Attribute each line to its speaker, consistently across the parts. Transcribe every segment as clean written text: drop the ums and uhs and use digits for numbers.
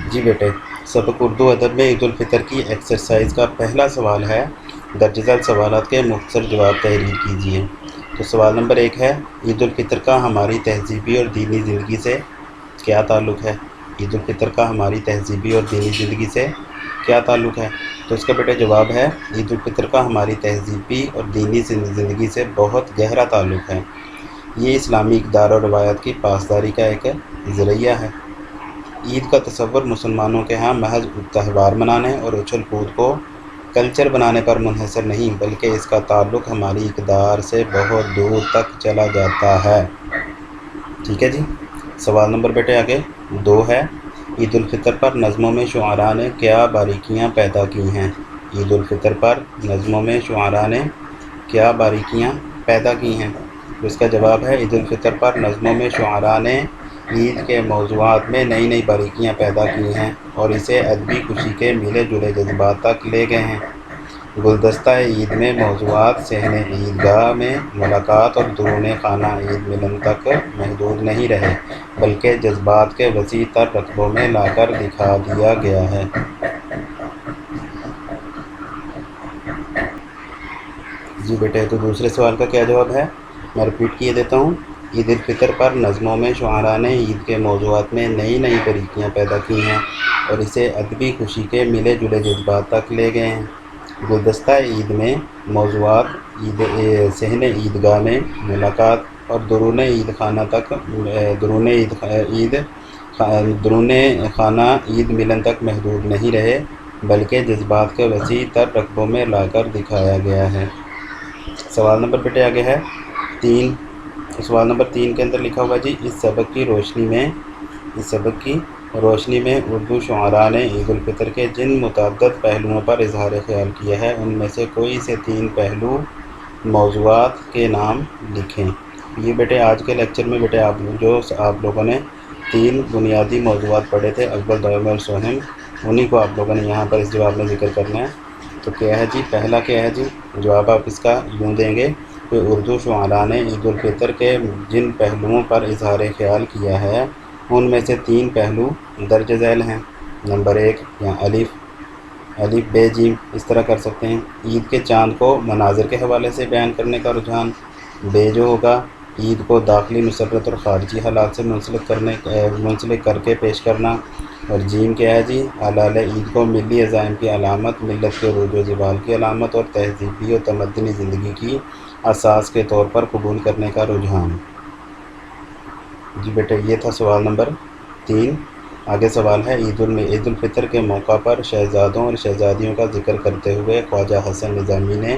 Speaker 1: जी बेटे, सबक उर्दू अदब में ईद उल फितर की एक्सरसाइज का पहला सवाल है। दर्ज झैल सवालात के मुख्तसर जवाब तहरीर कीजिए। तो सवाल नंबर 1 है, ईद उल फितर का हमारी तहजीबी और दीनी ज़िंदगी से क्या ताल्लुक़ है। ईद उल फितर का हमारी तहजीबी और दीनी ज़िंदगी से क्या ताल्लुक़ है। तो इसका बेटे जवाब है, ईद उल फितर का हमारी तहजीबी और दीनी ज़िंदगी से बहुत गहरा ताल्लुक़ है। ये इस्लामी इक़दार और रवायत की पासदारी का एक ज़रिया है। ईद का तसव्वुर मुसलमानों के यहाँ महज त्यौहार मनाने और उछल कूद को कल्चर बनाने पर मुनहसर नहीं, बल्कि इसका ताल्लुक़ हमारी इक़दार से बहुत दूर तक चला जाता है। ठीक है जी। सवाल नंबर बेटे आगे 2 है, ईद उल फितर पर नज़्मों में शुआरा ने क्या बारीकियाँ पैदा की हैं। ईद उल फितर पर नज़्मों में शुआरा ने क्या बारीकियाँ पैदा की हैं। तो इसका जवाब है, ईद उल फितर पर नज़्मों में शुआरा ने ईद के मौज़ूआत में नई नई बारीकियाँ पैदा की हैं और इसे अदबी खुशी के मिले जुले जज्बात तक ले गए हैं। गुलदस्ता ईद में मौज़ूआत सहने ईदगाह में मुलाकात और दुरूने खाना ईद मिलन तक महदूद नहीं रहे, बल्कि जज्बात के वसी तर रकबों में लाकर दिखा दिया गया है। जी बेटे, तो दूसरे सवाल का क्या जवाब है, मैं रिपीट किए देता हूँ। ईद उल फितर पर नज़्मों में शुआरा ने ईद के मौज़ूआत में नई नई बारीकियाँ पैदा की हैं और इसे अदबी खुशी के मिले जुले जज्बात तक ले गए हैं। गुलदस्ता ईद में मौज़ूआत सहने ईदगाह में मुलाकात और दुरूने ईद खाना तक दुरूने खाना ईद मिलन तक महदूद नहीं रहे, बल्कि जज्बात के वसी तर रकबों में लाकर दिखाया गया है। सवाल नंबर बेटे आगे है 3। सवाल नंबर 3 के अंदर लिखा हुआ जी, इस सबक की रोशनी में उर्दू शुआरा ने ईद उल फितर के जिन मुतअद्दिद पहलुओं पर इजहार ख्याल किया है, उनमें से कोई से 3 पहलू मौज़ूआत के नाम लिखें। ये बेटे आज के लेक्चर में बेटे आप लोगों ने 3 बुनियादी मौज़ूआत पढ़े थे, अव्वल दोयम और सोहम, उन्हीं को आप लोगों ने यहाँ पर इस जवाब में ज़िक्र करना है। तो क्या है जी, पहला क्या है जी, जवाब आप इसका यूँ देंगे कि उर्दू शुआरा ने ईद उल फितर के जिन पहलुओं पर इजहार ख्याल किया है, उनमें से 3 पहलू दर्ज झैल हैं। नंबर 1 या अलिफ बे जीम इस तरह कर सकते हैं। ईद के चाँद को मनाज़िर के हवाले से बयान करने का रुझान। बे जो होगा, ईद को दाखिली मुसर्रत और ख़ारजी हालात से मुंसलिक करके पेश करना। और जीम क्या है जी, हलाल ईद को मिली अज़ाइम की अलामत, मिलत के रूज व ज़वाल की अलामत और तहज़ीबी और तमद्दुनी ज़िंदगी की असास के तौर पर कबूल करने का रुझान। जी बेटे, ये था सवाल नंबर 3। आगे सवाल है, ईद उल फितर के मौका पर शहज़ादों और शहज़ादियों का ज़िक्र करते हुए ख्वाजा हसन निज़ामी ने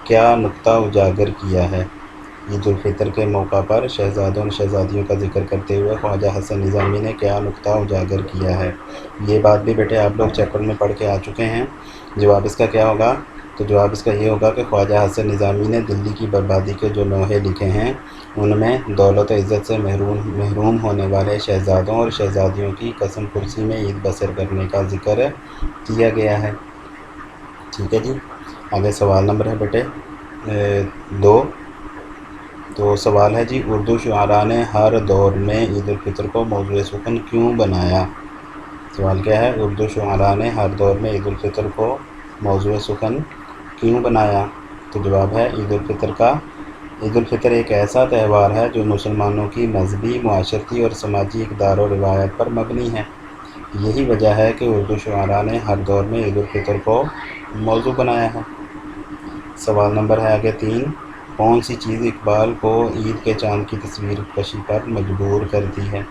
Speaker 1: क्या नुक्ता उजागर किया है। ईद उल फितर के मौका पर शहज़ादों और शहज़ादियों का ज़िक्र करते हुए ख्वाजा हसन निज़ामी ने क्या नुक्ता उजागर किया है। ये बात भी बेटे आप लोग चैप्टर में पढ़ के आ चुके हैं। जवाब इसका क्या होगा, तो जवाब इसका ये होगा कि ख्वाजा हसन निज़ामी ने दिल्ली की बर्बादी के जो लोहे लिखे हैं, उनमें दौलत इज़्ज़त से महरूम होने वाले शहज़ादों और शहज़ादियों की कसम कुर्सी में ईद बसर करने का ज़िक्र किया गया है। ठीक है जी। आगे सवाल नंबर है बेटे 2। तो सवाल है जी, उर्दू शुआरा ने हर दौर में ईद उल फितर को मौज़ूए सुख़न क्यों बनाया। सवाल क्या है, उर्दू शुआरा ने हर दौर में ईद उल फितर को मौज़ूए सुख़न क्यों बनाया। तो जवाब है, ईद उल फितर एक ऐसा त्यौहार है जो मुसलमानों की मजहबी, मुआशरती और समाजी इक़दार और रिवायत पर मबनी है। यही वजह है कि उर्दू शुआरा ने हर दौर में ईद उल फितर को मौज़ू बनाया है। सवाल नंबर है आगे 3, कौन सी चीज़ इकबाल को ईद के चाँद की तस्वीर कशी पर मजबूर करती है।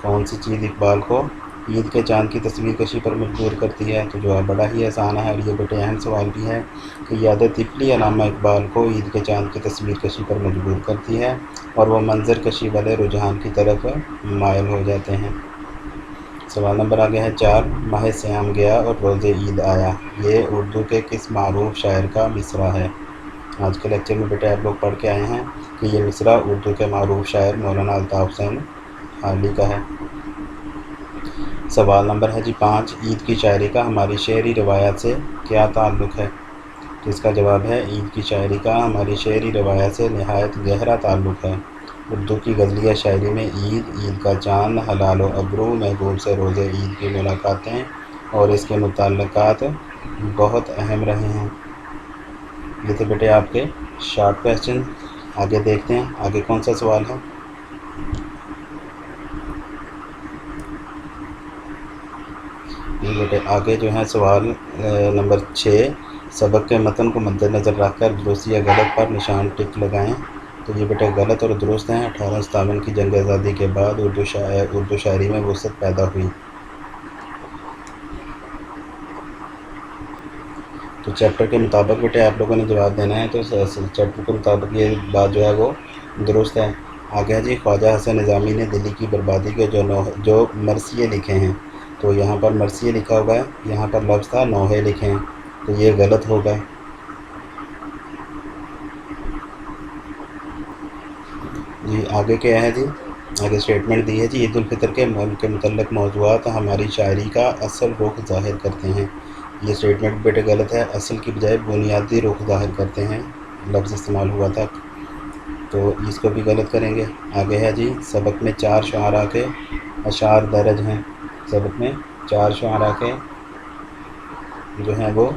Speaker 1: कौन सी चीज़ इकबाल को ईद के चाँद की तस्वीर कशी पर मजबूर करती है। तो जवाब बड़ा ही आसान है और ये बेटे अहम सवाल भी है कि याद तिफली अलामा इकबाल को ईद के चाँद की तस्वीर कशी पर मजबूर करती है और वह मंजर कशी वाले रुझान की तरफ मायल हो जाते हैं। सवाल नंबर आगे है 4, माह सियाम गया और रोज़े ईद आया, ये उर्दू के किस मारूफ शायर का मिसरा है। आज के लेक्चर में बेटे आप लोग पढ़ के आए हैं कि ये मिसरा उर्दू के मारूफ शायर मौलाना अल्ताफ़ हुसैन हाली का है। सवाल नंबर है जी 5, ईद की शायरी का हमारी शेरी रवायत से क्या ताल्लुक़ है। तो इसका जवाब है, ईद की शायरी का हमारी शेरी रवायत से नहायत गहरा ताल्लुक़ है। اردو کی غزلیہ شاعری میں عید، عید کا چاند، حلال و ابرو، محبوب سے روزے عید کی ملاقاتیں اور اس کے متعلقات بہت اہم رہے ہیں۔ یہ تھے بیٹے آپ کے شارٹ کویسچن۔ آگے دیکھتے ہیں آگے کون سا سوال ہے۔ یہ بیٹے آگے جو ہے سوال نمبر 6، سبق کے متن کو مد نظر رکھ کر درست یا غلط پر نشان ٹک لگائیں۔ تو یہ بیٹے غلط اور درست ہیں۔ 1857 کی جنگ آزادی کے بعد اردو شاعری میں وسعت پیدا ہوئی۔ تو چیپٹر کے مطابق بیٹے آپ لوگوں نے جواب دینا ہے، تو چیپٹر کے مطابق یہ بات جو ہے وہ درست ہے۔ آگے ہے جی، خواجہ حسن نظامی نے دلی کی بربادی کے جو مرثیے لکھے ہیں، تو یہاں پر مرثیے لکھا ہوا ہے، یہاں پر لفظ تھا نوحے لکھے ہیں، تو یہ غلط ہوگا۔ جی آگے کیا ہے جی، آگے اسٹیٹمنٹ دی ہے جی، عید الفطر کے متعلق موضوعات ہماری شاعری کا اصل رخ ظاہر کرتے ہیں۔ یہ اسٹیٹمنٹ بیٹے غلط ہے، اصل کی بجائے بنیادی رخ ظاہر کرتے ہیں لفظ استعمال ہوا تھا، تو اس کو بھی غلط کریں گے۔ آگے ہے جی، سبق میں 4 شعراء کے اشعار درج ہیں، سبق میں 4 شعراء کے جو ہیں وہ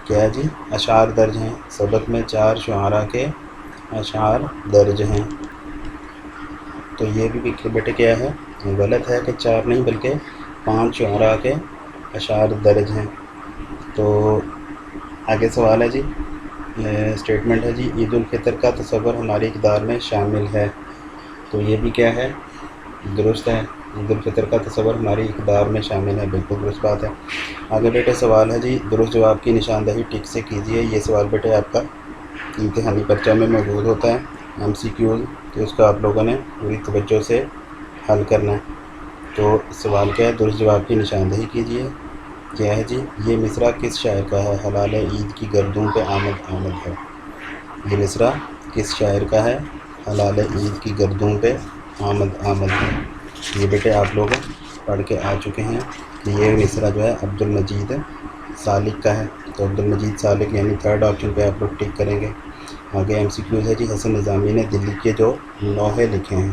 Speaker 1: کیا ہے جی، اشعار درج ہیں، سبق میں 4 شعراء کے اشعار درج ہیں، تو یہ بھی بیٹے کیا ہے، غلط ہے کہ 4 نہیں بلکہ 5 شعراء کے اشعار درج ہیں۔ تو آگے سوال ہے جی، اسٹیٹمنٹ ہے جی، عید الفطر کا تصور ہماری اقدار میں شامل ہے، تو یہ بھی کیا ہے، درست ہے، عید الفطر کا تصور ہماری اقدار میں شامل ہے، بالکل درست بات ہے۔ آگے بیٹے سوال ہے جی، درست جواب کی نشاندہی ٹک سے کیجیے۔ یہ سوال بیٹے آپ کا امتحانی پرچہ میں موجود ہوتا ہے، ایم سی کیوز، تو اس کا آپ لوگوں نے پوری توجہ سے حل کرنا ہے۔ تو سوال کیا ہے، درست جواب کی نشاندہی کیجیے۔ کیا ہے جی، یہ مصرع کس شاعر کا ہے، حلال عید کی گردوں پہ آمد آمد ہے۔ یہ مصرع کس شاعر کا ہے، حلال عید کی گردوں پہ آمد آمد ہے۔ یہ بیٹے آپ لوگ پڑھ کے آ چکے ہیں کہ یہ مصرع جو ہے عبد المجید سالک کا ہے، تو عبد المجید سالک یعنی 3rd آپشن پہ آپ لوگ ٹک کریں گے۔ آگے ایم سی کیوز ہے جی، حسن نظامی نے دلی کے جو نوحے لکھے ہیں،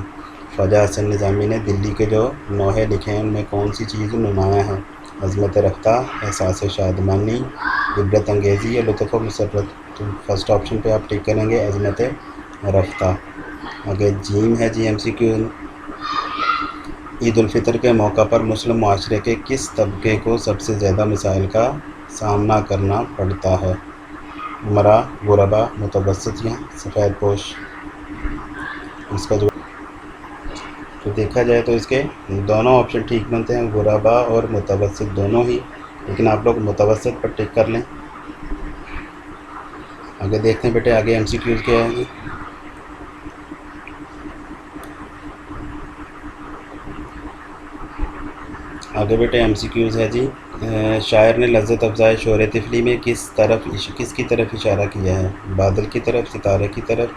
Speaker 1: خواجہ حسن نظامی نے دلی کے جو نوحے لکھے ہیں ان میں کون سی چیز نمایاں ہے، عظمت رفتہ، احساس شادمانی، عبرت انگیزی یا لطف و مسرت۔ تو 1st آپشن پہ آپ ٹک کریں گے عظمت رفتہ۔ آگے جیم ہے جی ایم سی کیو، عید الفطر کے موقع پر مسلم معاشرے کے کس طبقے کو سب سے زیادہ مسائل کا سامنا کرنا پڑتا ہے، امراء، غربا، متوسط یا سفید پوش۔ اس کا جو تو دیکھا جائے تو اس کے دونوں آپشن ٹھیک بنتے ہیں، غربا اور متوسط دونوں ہی، لیکن آپ لوگ متوسط پر ٹک کر لیں۔ آگے دیکھتے ہیں بیٹے آگے ایم سی کیوز کیا ہے۔ آگے بیٹے ایم سی کیوز ہے جی، شاعر نے لذت افزائے شور طفلی میں کس کی طرف اشارہ کیا ہے، بادل کی طرف، ستارے کی طرف،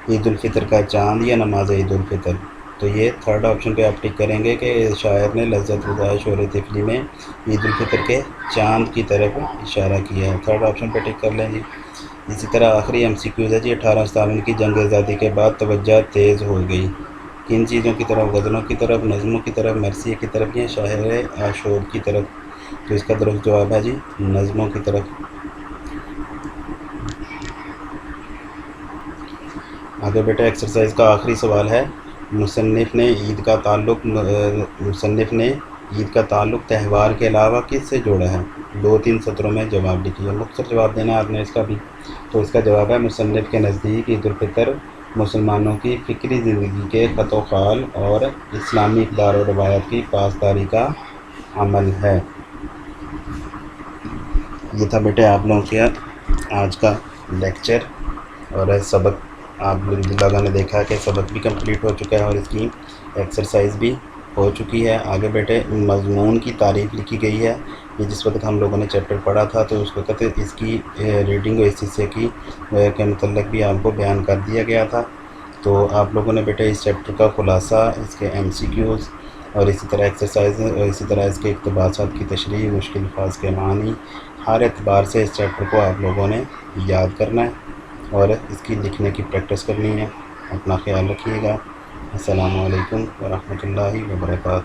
Speaker 1: عید الفطر کا چاند یا نماز عید الفطر۔ تو یہ 3rd آپشن پہ آپ ٹک کریں گے کہ شاعر نے لذت افزائے شور طفلی میں عید الفطر کے چاند کی طرف اشارہ کیا ہے، 3rd آپشن پہ ٹک کر لیں جی۔ اسی طرح آخری ایم سی کیوز ہے جی، 1857 کی جنگ آزادی کے بعد توجہ تیز ہو گئی کن چیزوں کی طرف، غزلوں کی طرف، نظموں کی طرف، مرثیے کی طرف یا شاعر عاشور کی طرف۔ تو اس کا درست جواب ہے جی نظموں کی طرف۔ آگے بیٹا ایکسرسائز کا آخری سوال ہے، مصنف نے عید کا تعلق تہوار کے علاوہ کس سے جوڑا ہے، 2-3 سطروں میں جواب لکھیے، مختصر جواب دینا ہے آپ نے اس کا بھی۔ تو اس کا جواب ہے، مصنف کے نزدیک عید الفطر مسلمانوں کی فکری زندگی کے خط و خال اور اسلامی اقدار و روایات کی پاسداری کا عمل ہے۔ یہ تھا بیٹے آپ لوگوں کے آج کا لیکچر، اور سبق آپ لوگوں نے دیکھا کہ سبق بھی کمپلیٹ ہو چکا ہے اور اس کی ایکسرسائز بھی ہو چکی ہے۔ آگے بیٹے مضمون کی تعریف لکھی گئی ہے، یہ جس وقت ہم لوگوں نے چیپٹر پڑھا تھا تو اس وقت اس کی ریڈنگ اور اس حصے کی کے متعلق بھی آپ کو بیان کر دیا گیا تھا۔ تو آپ لوگوں نے بیٹے اس چیپٹر کا خلاصہ، اس کے ایم سی کیوز اور اسی طرح ایکسرسائز اور اسی طرح اس کے اقتباسات کی تشریح، مشکل الفاظ کے معنی، ہر اعتبار سے اس چیپٹر کو آپ لوگوں نے یاد کرنا ہے اور اس کی لکھنے کی پریکٹس کرنی ہے۔ اپنا خیال رکھیے گا۔ السلام علیکم ورحمۃ اللہ وبرکاتہ۔